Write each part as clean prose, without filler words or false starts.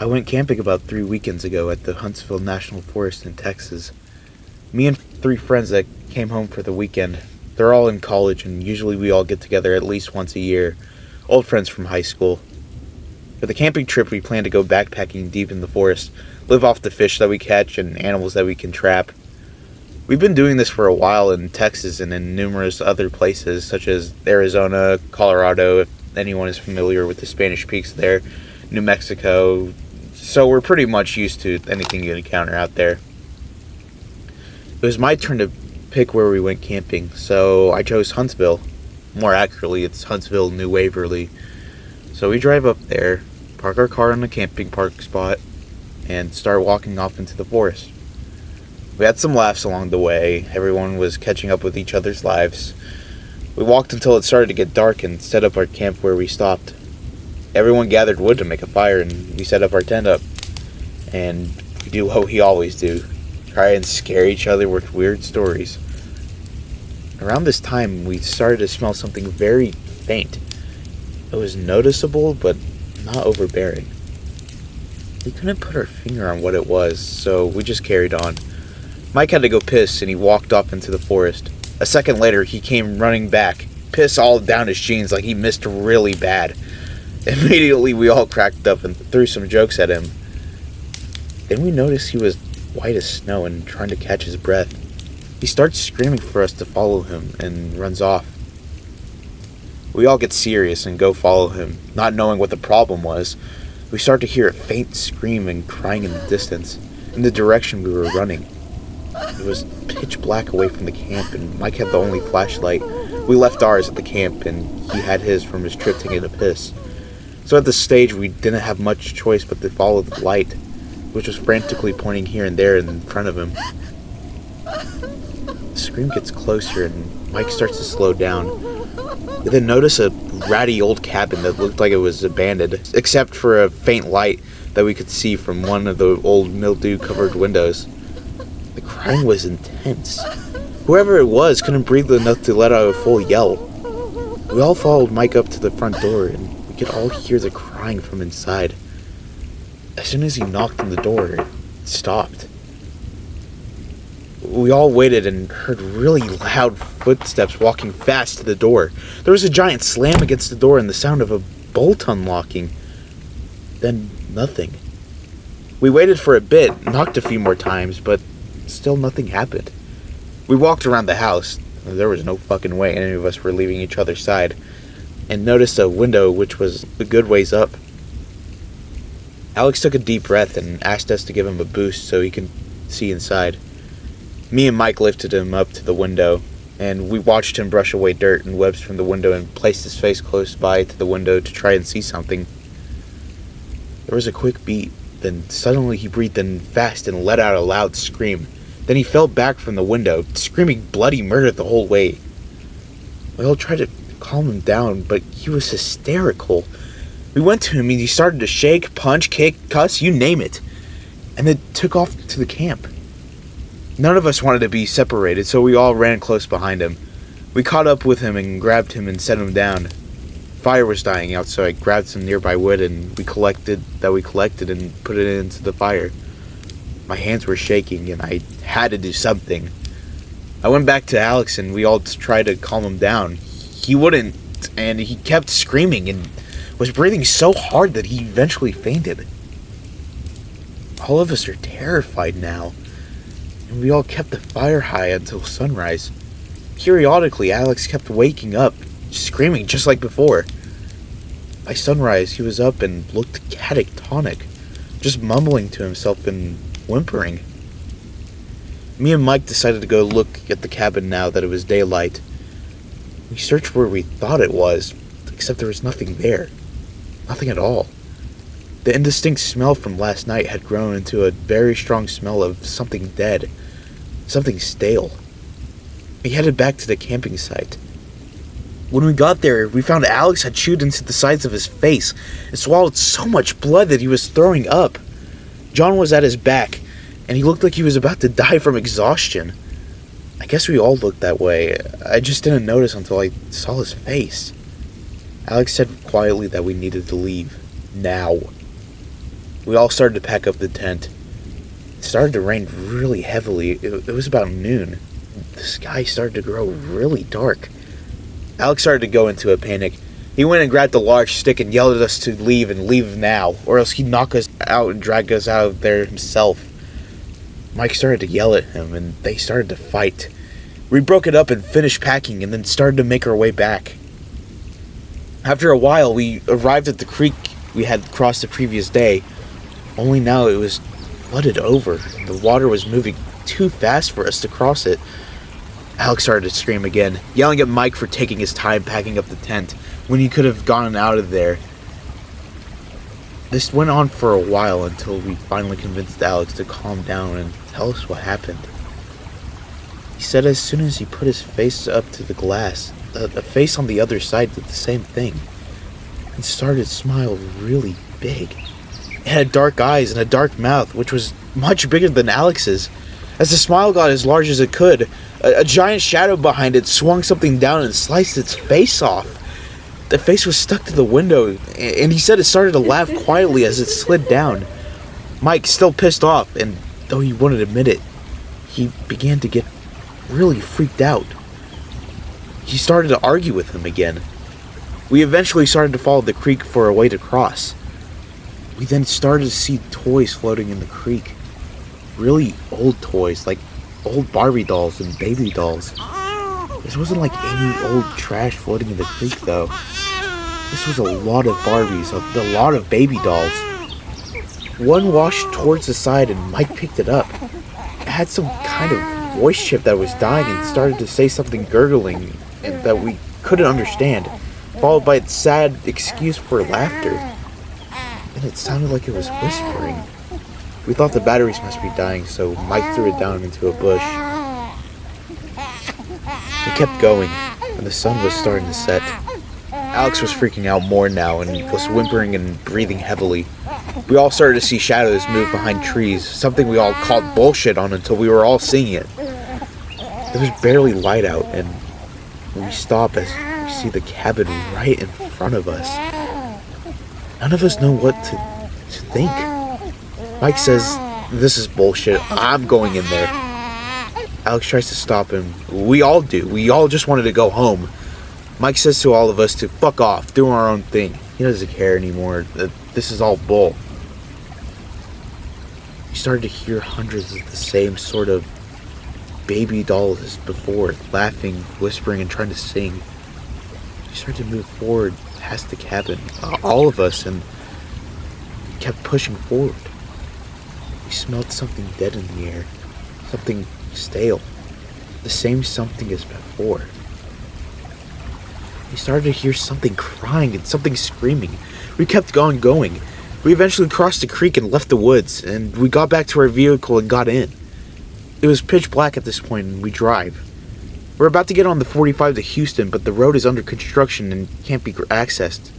I went camping about 3 weekends ago at the Huntsville National Forest in Texas. Me and 3 friends that came home for the weekend. They're all in college, and usually we all get together at least once a year. Old friends from high school. For the camping trip, we plan to go backpacking deep in the forest, live off the fish that we catch and animals that we can trap. We've been doing this for a while in Texas and in numerous other places, such as Arizona, Colorado, if anyone is familiar with the Spanish Peaks there, New Mexico. So we're pretty much used to anything you encounter out there. It was my turn to pick where we went camping, so I chose Huntsville. More accurately, it's Huntsville, New Waverly. So we drive up there, park our car on the camping park spot, and start walking off into the forest. We had some laughs along the way. Everyone was catching up with each other's lives. We walked until it started to get dark and set up our camp where we stopped. Everyone gathered wood to make a fire, and we set up our tent up. And we do what we always do. Try and scare each other with weird stories. Around this time, we started to smell something very faint. It was noticeable, but not overbearing. We couldn't put our finger on what it was, so we just carried on. Mike had to go piss, and he walked off into the forest. A second later, he came running back, piss all down his jeans like he missed really bad. Immediately, we all cracked up and threw some jokes at him. Then we noticed he was white as snow and trying to catch his breath. He starts screaming for us to follow him and runs off. We all get serious and go follow him, not knowing what the problem was. We start to hear a faint scream and crying in the distance, in the direction we were running. It was pitch black away from the camp, and Mike had the only flashlight. We left ours at the camp, and he had his from his trip taking a piss. So at this stage, we didn't have much choice but to follow the light, which was frantically pointing here and there in front of him. The scream gets closer, and Mike starts to slow down. We then notice a ratty old cabin that looked like it was abandoned, except for a faint light that we could see from one of the old mildew-covered windows. The crying was intense. Whoever it was couldn't breathe enough to let out a full yell. We all followed Mike up to the front door, and we could all hear the crying from inside. As soon as he knocked on the door, it stopped. We all waited and heard really loud footsteps walking fast to the door. There was a giant slam against the door and the sound of a bolt unlocking. Then nothing. We waited for a bit, knocked a few more times, but still nothing happened. We walked around the house. There was no fucking way any of us were leaving each other's side, and noticed a window which was a good ways up. Alex took a deep breath and asked us to give him a boost so he can see inside. Me and Mike lifted him up to the window, and we watched him brush away dirt and webs from the window and placed his face close by to the window to try and see something. There was a quick beat, then suddenly he breathed in fast and let out a loud scream. Then he fell back from the window, screaming bloody murder the whole way. We all tried to calm him down, but he was hysterical. We went to him and he started to shake, punch, kick, cuss, you name it, and then took off to the camp. None of us wanted to be separated, so we all ran close behind him. We caught up with him and grabbed him and set him down. Fire was dying out, so I grabbed some nearby wood and we collected and put it into the fire. My hands were shaking and I had to do something. I went back to Alex and we all tried to calm him down. He wouldn't, and he kept screaming and was breathing so hard that he eventually fainted. All of us are terrified now, and we all kept the fire high until sunrise. Periodically, Alex kept waking up, screaming just like before. By sunrise, he was up and looked catatonic, just mumbling to himself and whimpering. Me and Mike decided to go look at the cabin now that it was daylight. We searched where we thought it was, except there was nothing there. Nothing at all. The indistinct smell from last night had grown into a very strong smell of something dead, something stale. We headed back to the camping site. When we got there, we found Alex had chewed into the sides of his face and swallowed so much blood that he was throwing up. John was at his back, and he looked like he was about to die from exhaustion. I guess we all looked that way. I just didn't notice until I saw his face. Alex said quietly that we needed to leave. Now. We all started to pack up the tent. It started to rain really heavily. It was about noon. The sky started to grow really dark. Alex started to go into a panic. He went and grabbed a large stick and yelled at us to leave and leave now, or else he'd knock us out and drag us out of there himself. Mike started to yell at him, and they started to fight. We broke it up and finished packing, and then started to make our way back. After a while, we arrived at the creek we had crossed the previous day, only now it was flooded over. The water was moving too fast for us to cross it. Alex started to scream again, yelling at Mike for taking his time packing up the tent when he could have gotten out of there. This went on for a while until we finally convinced Alex to calm down and tell us what happened. He said as soon as he put his face up to the glass, a face on the other side did the same thing and started to smile really big. It had dark eyes and a dark mouth, which was much bigger than Alex's. As the smile got as large as it could, a giant shadow behind it swung something down and sliced its face off. The face was stuck to the window, and he said it started to laugh quietly as it slid down. Mike, still pissed off, and though he wouldn't admit it, he began to get really freaked out. He started to argue with him again. We eventually started to follow the creek for a way to cross. We then started to see toys floating in the creek. Really old toys, like old Barbie dolls and baby dolls. This wasn't like any old trash floating in the creek, though. This was a lot of Barbies, a lot of baby dolls. One washed towards the side and Mike picked it up. It had some kind of voice chip that was dying and started to say something gurgling and that we couldn't understand, followed by its sad excuse for laughter. And it sounded like it was whispering. We thought the batteries must be dying, so Mike threw it down into a bush. We kept going, and the sun was starting to set. Alex was freaking out more now and was whimpering and breathing heavily. We all started to see shadows move behind trees, something we all called bullshit on until we were all seeing it. There was barely light out, and we stop as we see the cabin right in front of us. None of us know what to think. Mike says, "This is bullshit, I'm going in there." Alex tries to stop him. We all do. We all just wanted to go home. Mike says to all of us to fuck off, do our own thing. He doesn't care anymore. This is all bull. We started to hear hundreds of the same sort of baby dolls as before, laughing, whispering, and trying to sing. We started to move forward past the cabin, all of us, and kept pushing forward. We smelled something dead in the air, something stale, the same something as before. We started to hear something crying and something screaming. We kept going. We eventually crossed the creek and left the woods, and we got back to our vehicle and got in. It was pitch black at this point, and we drive. We're about to get on the 45 to Houston, but the road is under construction and can't be accessed.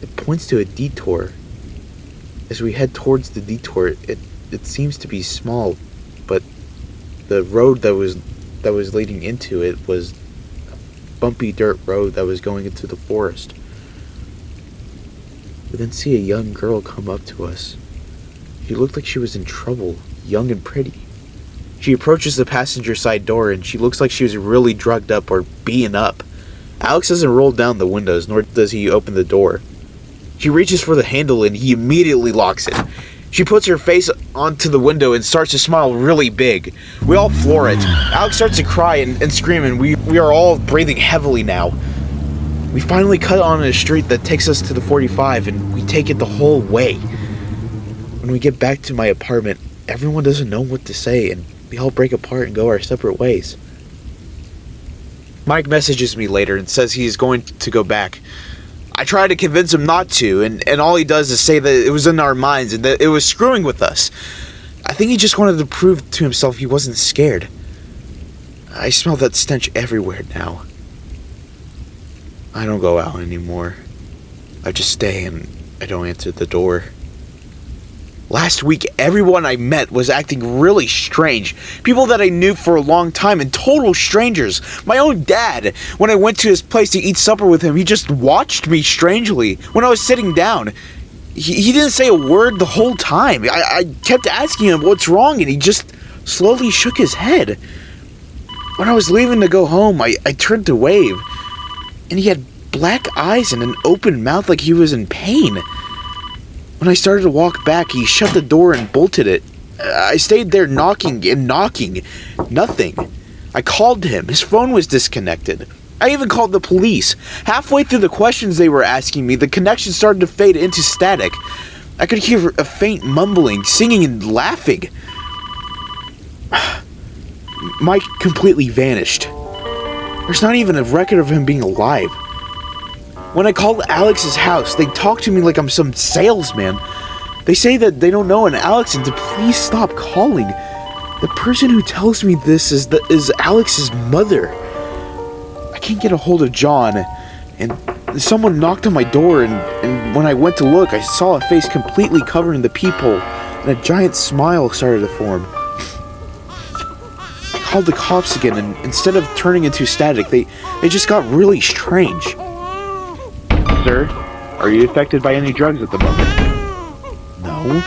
It points to a detour. As we head towards the detour, it seems to be small, but the road that was leading into it was a bumpy dirt road that was going into the forest. We then see a young girl come up to us. She looked like she was in trouble, young and pretty. She approaches the passenger side door and she looks like she was really drugged up or beaten up. Alex doesn't roll down the windows, nor does he open the door. She reaches for the handle and he immediately locks it. She puts her face onto the window and starts to smile really big. We all floor it. Alex starts to cry and scream, and we are all breathing heavily now. We finally cut on a street that takes us to the 45, and we take it the whole way. When we get back to my apartment, everyone doesn't know what to say, and we all break apart and go our separate ways. Mike messages me later and says he is going to go back. I try to convince him not to, and all he does is say that it was in our minds and that it was screwing with us. I think he just wanted to prove to himself he wasn't scared. I smell that stench everywhere now. I don't go out anymore. I just stay and I don't answer the door. Last week, everyone I met was acting really strange. People that I knew for a long time and total strangers. My own dad. When I went to his place to eat supper with him, he just watched me strangely. When I was sitting down, He didn't say a word the whole time. I kept asking him what's wrong, and he just slowly shook his head. When I was leaving to go home, I turned to wave, and he had black eyes and an open mouth like he was in pain. When I started to walk back, he shut the door and bolted it. I stayed there knocking and knocking. Nothing. I called him. His phone was disconnected. I even called the police. Halfway through the questions they were asking me, the connection started to fade into static. I could hear a faint mumbling, singing, and laughing. Mike completely vanished. There's not even a record of him being alive. When I called Alex's house, they talk to me like I'm some salesman. They say that they don't know an Alex and to please stop calling. The person who tells me this is Alex's mother. I can't get a hold of John, and someone knocked on my door, and when I went to look, I saw a face completely covered in the peephole, and a giant smile started to form. I called the cops again, and instead of turning into static, they just got really strange. Sir, are you affected by any drugs at the moment? No.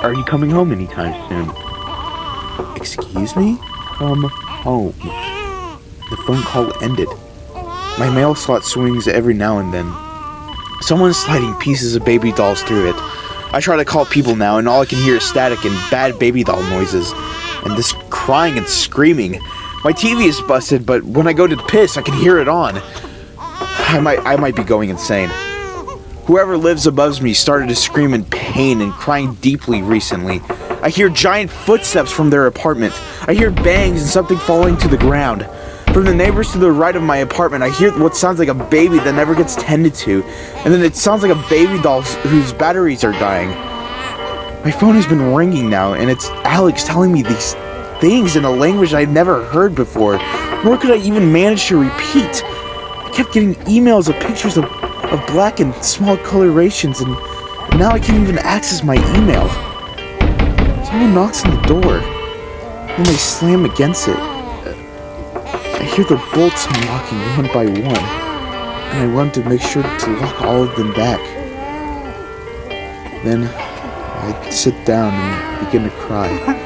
Are you coming home anytime soon? Excuse me? Come home. The phone call ended. My mail slot swings every now and then. Someone's sliding pieces of baby dolls through it. I try to call people now, and all I can hear is static and bad baby doll noises. And this crying and screaming. My TV is busted, but when I go to piss, I can hear it on. I might be going insane. Whoever lives above me started to scream in pain and crying deeply recently. I hear giant footsteps from their apartment. I hear bangs and something falling to the ground. From the neighbors to the right of my apartment, I hear what sounds like a baby that never gets tended to, and then it sounds like a baby doll whose batteries are dying. My phone has been ringing now, and it's Alex telling me these things in a language I've never heard before, nor could I even manage to repeat. I kept getting emails of pictures of black and small colorations, and now I can't even access my email. Someone knocks on the door, and they slam against it. I hear the bolts unlocking one by one, and I run to make sure to lock all of them back. Then I sit down and begin to cry.